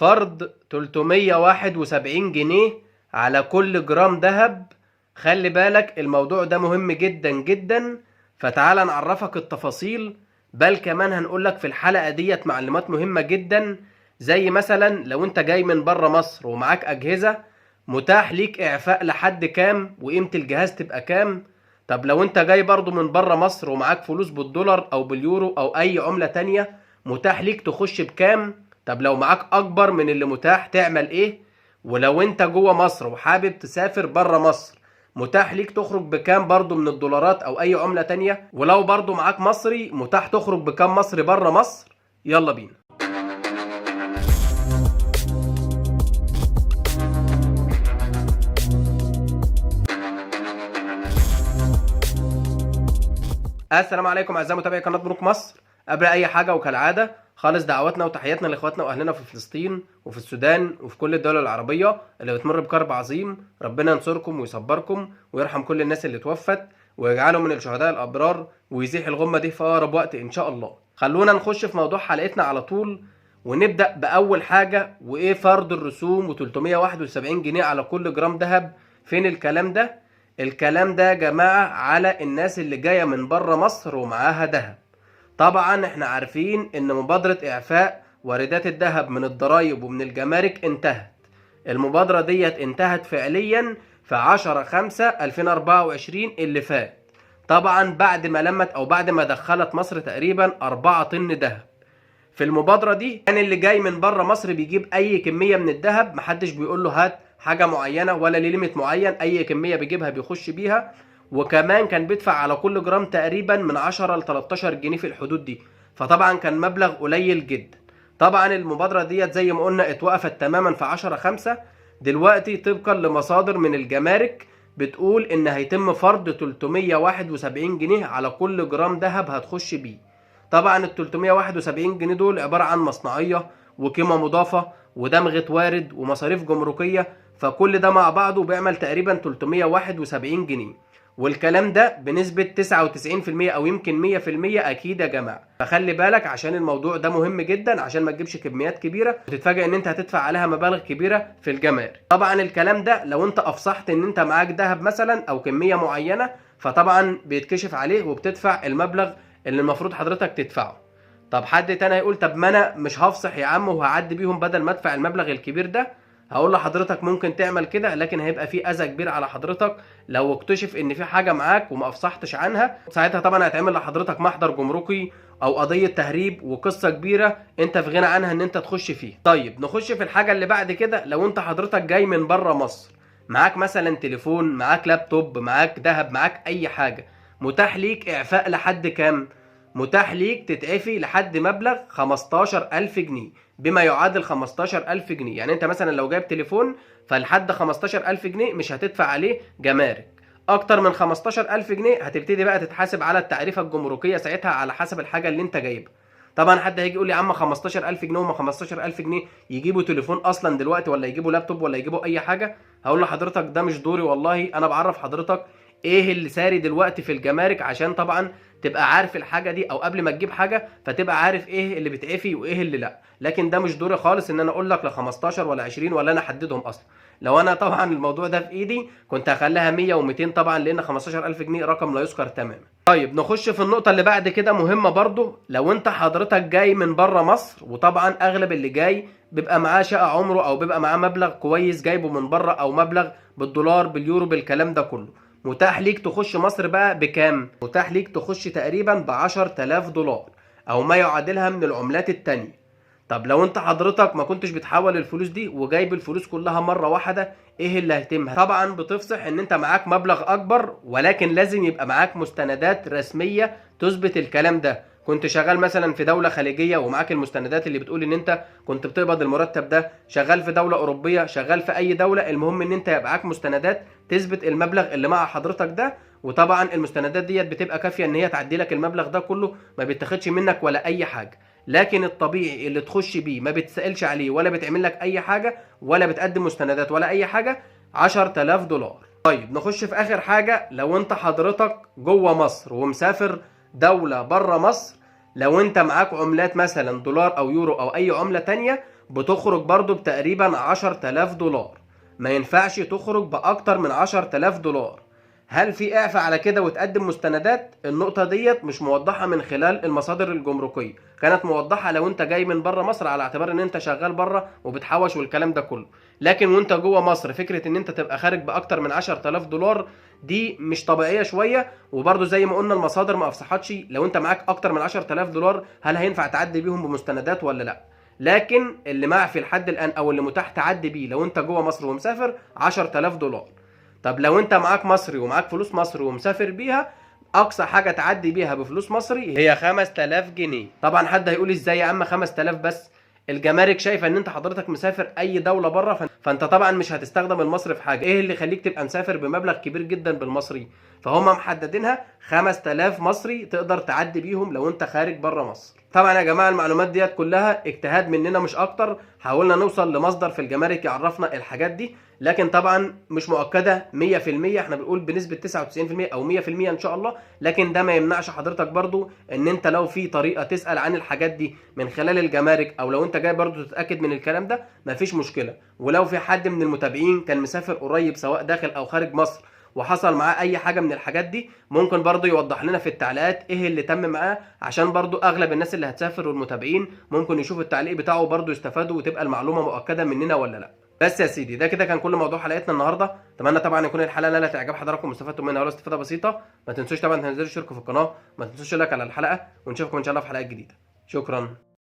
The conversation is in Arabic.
فرض 371 جنيه على كل جرام ذهب. خلي بالك الموضوع ده مهم جدا جدا، فتعال نعرفك التفاصيل، بل كمان هنقولك في الحلقة ديت معلومات مهمة جدا، زي مثلا لو انت جاي من بره مصر ومعاك أجهزة، متاح ليك إعفاء لحد كام وقيمة الجهاز تبقى كام. طب لو انت جاي برضو من بره مصر ومعاك فلوس بالدولار أو باليورو أو أي عملة تانية، متاح ليك تخش بكام. طب لو معاك أكبر من اللي متاح تعمل إيه؟ ولو انت جوه مصر وحابب تسافر بره مصر، متاح ليك تخرج بكام برضو من الدولارات او اي عملة تانية. ولو برضو معاك مصري، متاح تخرج بكام مصري بره مصر. يلا بينا. السلام عليكم اعزائي متابعي قناة بنوك مصر. قبل اي حاجة وكالعادة خالص دعواتنا وتحياتنا لاخواتنا واهلنا في فلسطين وفي السودان وفي كل الدول العربية اللي بتمر بكرب عظيم. ربنا ينصركم ويصبركم ويرحم كل الناس اللي توفت ويجعله من الشهداء الابرار ويزيح الغمة دي في اقرب وقت ان شاء الله. خلونا نخش في موضوع حلقتنا على طول، ونبدأ بأول حاجة، وإيه فرض الرسوم و371 جنيه على كل جرام ذهب. فين الكلام ده؟ الكلام ده يا جماعة على الناس اللي جاية من بره مصر ومعاها ذهب. طبعا احنا عارفين ان مبادرة اعفاء واردات الذهب من الضرايب ومن الجمارك انتهت. المبادرة ديت انتهت فعليا في 10/5/2024 اللي فات، طبعا بعد ما لمت او بعد ما دخلت مصر تقريبا 4 طن ذهب. في المبادرة دي كان اللي جاي من بره مصر بيجيب اي كمية من الذهب، محدش بيقول له هات حاجة معينة ولا ليميت معين، اي كمية بيجيبها بيخش بيها. وكمان كان بيدفع على كل جرام تقريبا من 10 ل 13 جنيه في الحدود دي، فطبعا كان مبلغ قليل جدا. طبعا المبادرة ديت زي ما قلنا اتوقفت تماما في 10/5. دلوقتي طبقا لمصادر من الجمارك بتقول ان هيتم فرض 371 جنيه على كل جرام ذهب هتخش بيه. طبعا ال 371 جنيه دول عبارة عن مصنعية وقيمة مضافة ودمغة وارد ومصاريف جمركية، فكل ده مع بعضه بيعمل تقريبا 371 جنيه. والكلام ده بنسبة 99% او يمكن 100% اكيد يا جماعة. فخلي بالك عشان الموضوع ده مهم جدا، عشان ما تجيبش كميات كبيرة وتتفاجئ ان انت هتدفع عليها مبالغ كبيرة في الجمارك. طبعا الكلام ده لو انت افصحت ان انت معاك ذهب مثلا او كمية معينة، فطبعا بيتكشف عليه وبتدفع المبلغ اللي المفروض حضرتك تدفعه. طب حد تاني هيقول طب ما انا مش هفصح يا عم وهعدي بيهم بدل ما ادفع المبلغ الكبير ده. هقول لحضرتك ممكن تعمل كده، لكن هيبقى في اذى كبير على حضرتك لو اكتشف ان في حاجه معاك وما افصحتش عنها. ساعتها طبعا هيتعمل لحضرتك محضر جمركي او قضيه تهريب وقصه كبيره انت في غنى عنها ان انت تخش فيه. طيب نخش في الحاجه اللي بعد كده. لو انت حضرتك جاي من بره مصر، معاك مثلا تليفون، معاك لابتوب، معاك ذهب، معاك اي حاجه، متاح ليك اعفاء لحد كام؟ متاح ليك تتعفي لحد مبلغ 15000 جنيه، بما يعادل 15000 جنيه. يعني انت مثلا لو جايب تليفون فلحد 15000 جنيه مش هتدفع عليه جمارك. اكتر من 15000 جنيه هتبتدي بقى تتحاسب على التعريفة الجمركية ساعتها على حسب الحاجة اللي انت جايبها. طبعا حد هيجي يقول لي يا عم 15000 جنيه وما 15000 جنيه يجيبوا تليفون اصلا دلوقتي ولا يجيبوا لابتوب ولا يجيبوا اي حاجة. هقول لحضرتك ده مش دوري والله، انا بعرف حضرتك ايه اللي ساري دلوقتي في الجمارك، عشان طبعا تبقى عارف الحاجه دي، او قبل ما تجيب حاجه فتبقى عارف ايه اللي بتعفي وايه اللي لا. لكن ده مش دوري خالص ان انا اقول لك ل 15 ولا 20 ولا انا احددهم اصلا. لو انا طبعا الموضوع ده في ايدي كنت هخليها 100 و200 طبعا، لان 15000 جنيه رقم لا يذكر تماما. طيب نخش في النقطه اللي بعد كده مهمه برضو. لو انت حضرتك جاي من بره مصر، وطبعا اغلب اللي جاي بيبقى معاه شقه عمره او بيبقى معاه مبلغ كويس جايبه من بره، او مبلغ بالدولار باليورو بالكلام ده كله، متاح ليك تخش مصر بقى بكام؟ متاح ليك تخش تقريبا ب10000 دولار او ما يعادلها من العملات التانية. طب لو انت حضرتك ما كنتش بتحول الفلوس دي وجايب الفلوس كلها مرة واحدة، ايه اللي هيتم؟ طبعا بتفصح ان انت معاك مبلغ اكبر، ولكن لازم يبقى معاك مستندات رسمية تثبت الكلام ده. كنت شغال مثلا في دولة خليجية ومعاك المستندات اللي بتقول ان انت كنت بتقبض المرتب ده، شغال في دولة اوروبية، شغال في اي دولة، المهم ان انت يبقى معاك مستندات تثبت المبلغ اللي مع حضرتك ده. وطبعا المستندات ديت بتبقى كافية ان هي تعدي لك المبلغ ده كله، ما بيتاخدش منك ولا اي حاجة. لكن الطبيعي اللي تخش بيه ما بتسألش عليه ولا بتعمل لك اي حاجة ولا بتقدم مستندات ولا اي حاجة، 10000 دولار. طيب نخش في اخر حاجة. لو انت حضرتك جوه مصر ومسافر دولة بره مصر، لو انت معاك عملات مثلا دولار او يورو او اي عملة تانية، بتخرج برضو بتقريبا 10,000 دولار. ما ينفعش تخرج باكتر من 10,000 دولار. هل في اعفاء على كده وتقدم مستندات؟ النقطة ديت مش موضحة من خلال المصادر الجمركية، كانت موضحة لو انت جاي من بره مصر على اعتبار ان انت شغال بره وبتحوش والكلام ده كله، لكن وانت جوه مصر فكرة ان انت تبقى خارج باكتر من 10,000 دولار دي مش طبيعية شوية. وبرضو زي ما قلنا المصادر ما افصحتش لو انت معاك اكتر من 10,000 دولار هل هينفع تعدي بيهم بمستندات ولا لا. لكن اللي معفي لحد الان او اللي متاح تعدي بيه لو انت جوه مصر ومسافر 10,000 دولار. طب لو انت معاك مصري ومعاك فلوس مصري ومسافر بيها، اقصى حاجه تعدي بيها بفلوس مصري هي 5000 جنيه. طبعا حد هيقول ازاي يا عم 5000 بس؟ الجمارك شايفه ان انت حضرتك مسافر اي دوله بره، فانت طبعا مش هتستخدم المصري في حاجه. ايه اللي يخليك تبقى مسافر بمبلغ كبير جدا بالمصري؟ فهم محددينها 5000 مصري تقدر تعدي بيهم لو انت خارج بره مصر. طبعا يا جماعه المعلومات ديت كلها اجتهاد مننا مش اكتر، حاولنا نوصل لمصدر في الجمارك يعرفنا الحاجات دي، لكن طبعا مش مؤكده 100%، احنا بنقول بنسبه 99% او 100% ان شاء الله. لكن ده ما يمنعش حضرتك برضو ان انت لو في طريقه تسال عن الحاجات دي من خلال الجمارك، او لو انت جاي برضو تتاكد من الكلام ده مفيش مشكله. ولو في حد من المتابعين كان مسافر قريب سواء داخل او خارج مصر وحصل معاه اي حاجه من الحاجات دي، ممكن برضو يوضح لنا في التعليقات ايه اللي تم معاه، عشان برضو اغلب الناس اللي هتسافر والمتابعين ممكن يشوفوا التعليق بتاعه برضو يستفادوا وتبقى المعلومه مؤكده مننا ولا لا. بس يا سيدي ده كده كان كل موضوع حلقتنا النهارده. اتمنى طبعا يكون الحلقه نالت اعجاب حضراتكم واستفدتوا منها ولو استفاده بسيطه. ما تنسوش طبعا تنزلوا تشتركوا في القناه، ما تنسوش لايك على الحلقه، ونشوفكم ان شاء الله في حلقات جديده. شكرا.